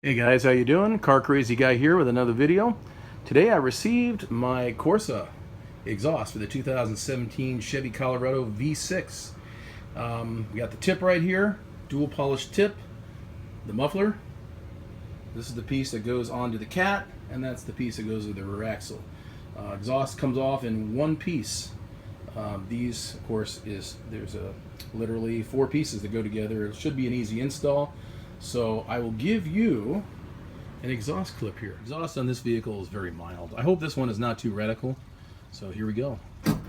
Hey guys, how you doing? Car Crazy Guy here with another video. Today I received my Corsa exhaust for the 2017 Chevy Colorado V6. We got the tip right here, dual polished tip, the muffler. This is the piece that goes onto the cat, and that's the piece that goes with the rear axle. Exhaust comes off in one piece. These, of course, there's literally 4 pieces that go together. It should be an easy install. So I will give you an exhaust clip here. Exhaust on this vehicle is very mild. I hope this one is not too radical. So here we go. I'm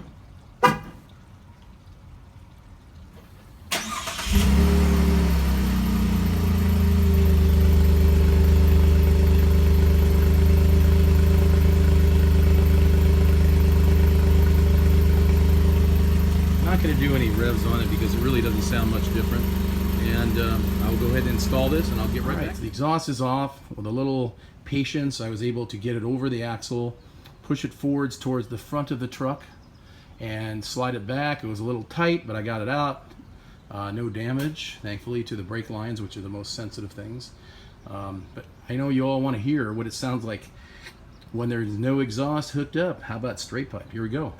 not going to do any revs on it because it really doesn't sound much different. And I'll go ahead and install this and I'll get right back. The exhaust is off. With a little patience, I was able to get it over the axle, push it forwards towards the front of the truck, and slide it back. It was a little tight, but I got it out. No damage, thankfully, to the brake lines, which are the most sensitive things. But I know you all want to hear what it sounds like when there's no exhaust hooked up. How about straight pipe? Here we go.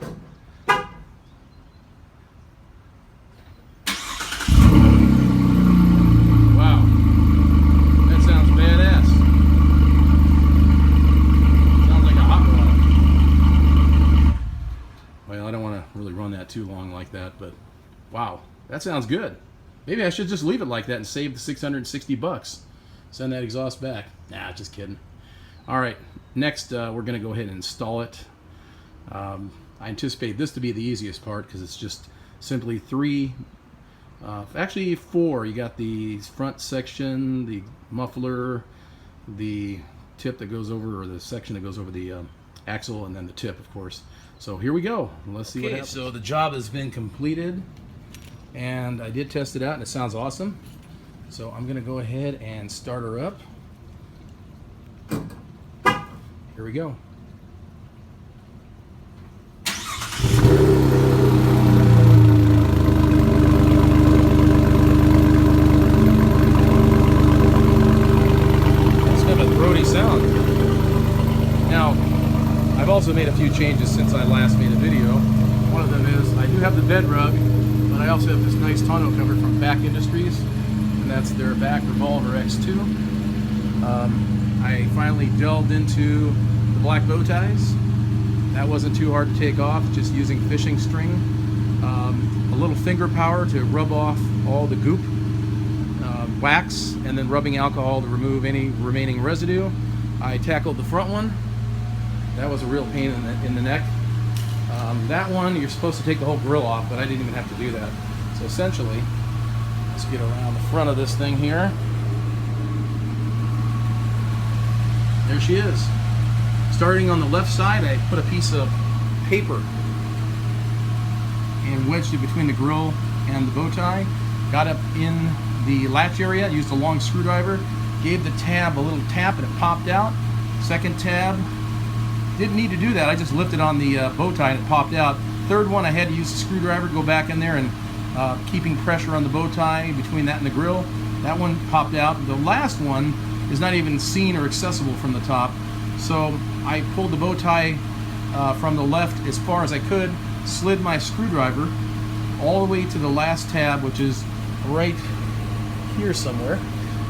Really run that too long like that, but wow, that sounds good. Maybe I should just leave it like that and save the 660 bucks. Send that exhaust back. Nah, just kidding. All right, next we're gonna go ahead and install it. I anticipate this to be the easiest part because it's just simply 3, actually 4. You got the front section, the muffler, the tip that goes over, or the section that goes over the axle, and then the tip, of course. So here we go. Let's see what happens. So the job has been completed, and I did test it out, and it sounds awesome. So I'm going to go ahead and start her up. Here we go. It's got a throaty sound. Now, I've also made a few changes since I last made a video. One of them is I do have the bed rug, but I also have this nice tonneau cover from Back Industries, and that's their Back Revolver X2. I finally delved into the black bow ties. That wasn't too hard to take off, just using fishing string. A little finger power to rub off all the goop, wax, and then rubbing alcohol to remove any remaining residue. I tackled the front one. That was a real pain in the neck. That one, you're supposed to take the whole grill off, but I didn't even have to do that. So essentially, let's get around the front of this thing here. There she is. Starting on the left side, I put a piece of paper and wedged it between the grill and the bow tie. Got up in the latch area, used a long screwdriver, gave the tab a little tap and it popped out. Second tab, didn't need to do that. I just lifted on the bow tie and it popped out. Third one, I had to use the screwdriver, go back in there and keeping pressure on the bow tie between that and the grill. That one popped out. The last one is not even seen or accessible from the top. So I pulled the bow tie from the left as far as I could, slid my screwdriver all the way to the last tab, which is right here somewhere,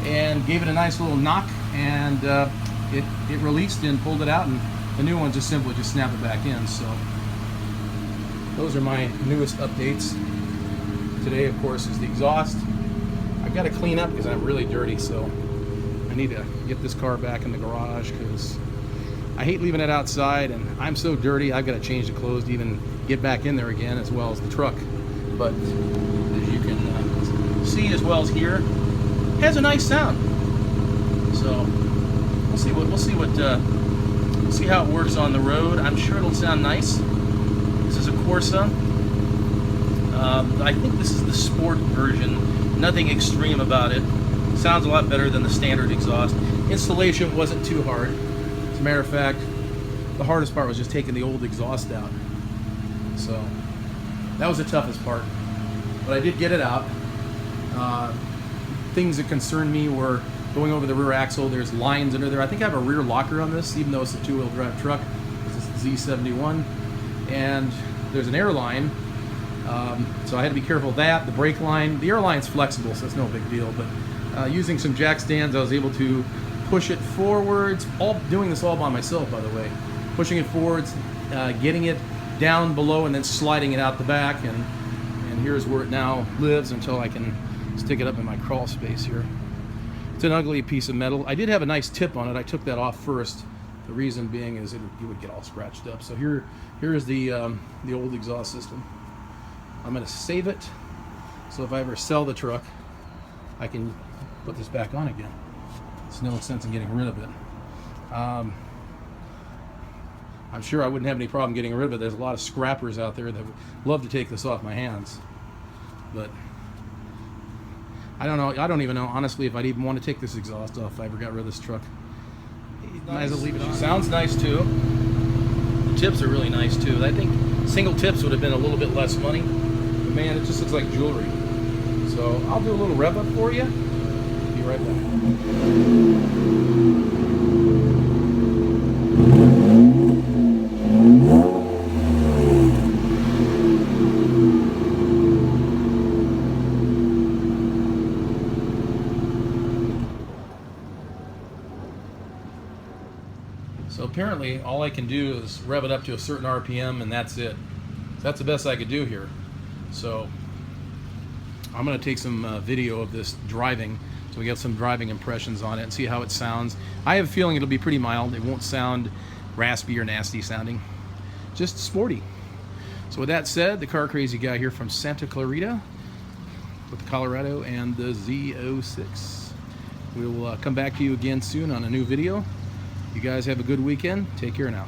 and gave it a nice little knock, and it released and pulled it out, and the new one just simply just snapped it back in. So those are my newest updates. Today, of course, is the exhaust. I've got to clean up because I'm really dirty, so I need to get this car back in the garage because I hate leaving it outside, and I'm so dirty I've got to change the clothes to even get back in there again, as well as the truck. But as you can see, as well as hear, it has a nice sound. So we'll see how it works on the road. I'm sure it'll sound nice. This is a Corsa. I think this is the sport version. Nothing extreme about it. Sounds a lot better than the standard exhaust. Installation wasn't too hard. As a matter of fact, the hardest part was just taking the old exhaust out. So that was the toughest part. But I did get it out. Things that concerned me were going over the rear axle. There's lines under there. I think I have a rear locker on this, even though it's a two-wheel drive truck. This is Z71. And there's an air line. So I had to be careful of that. The brake line, the air line's flexible, so it's no big deal. But using some jack stands, I was able to push it forwards. Doing this all by myself, by the way. Pushing it forwards, getting it down below, and then sliding it out the back. And here's where it now lives until I can stick it up in my crawl space here. It's an ugly piece of metal. I did have a nice tip on it. I took that off first. The reason being is it would get all scratched up. So here is the old exhaust system. I'm going to save it, so if I ever sell the truck, I can put this back on again. There's no sense in getting rid of it. I'm sure I wouldn't have any problem getting rid of it. There's a lot of scrappers out there that would love to take this off my hands, but I don't know. I don't even know, honestly, if I'd even want to take this exhaust off if I ever got rid of this truck. Might as well leave it on. Sounds nice too. The tips are really nice too. I think single tips would have been a little bit less money. But man, it just looks like jewelry. So I'll do a little rev up for you. Be right back. So apparently all I can do is rev it up to a certain RPM and that's it. That's the best I could do here. So I'm going to take some video of this driving so we get some driving impressions on it and see how it sounds. I have a feeling it'll be pretty mild. It won't sound raspy or nasty sounding. Just sporty. So with that said, the car crazy guy here from Santa Clarita with the Colorado and the Z06. We'll come back to you again soon on a new video. You guys have a good weekend. Take care now.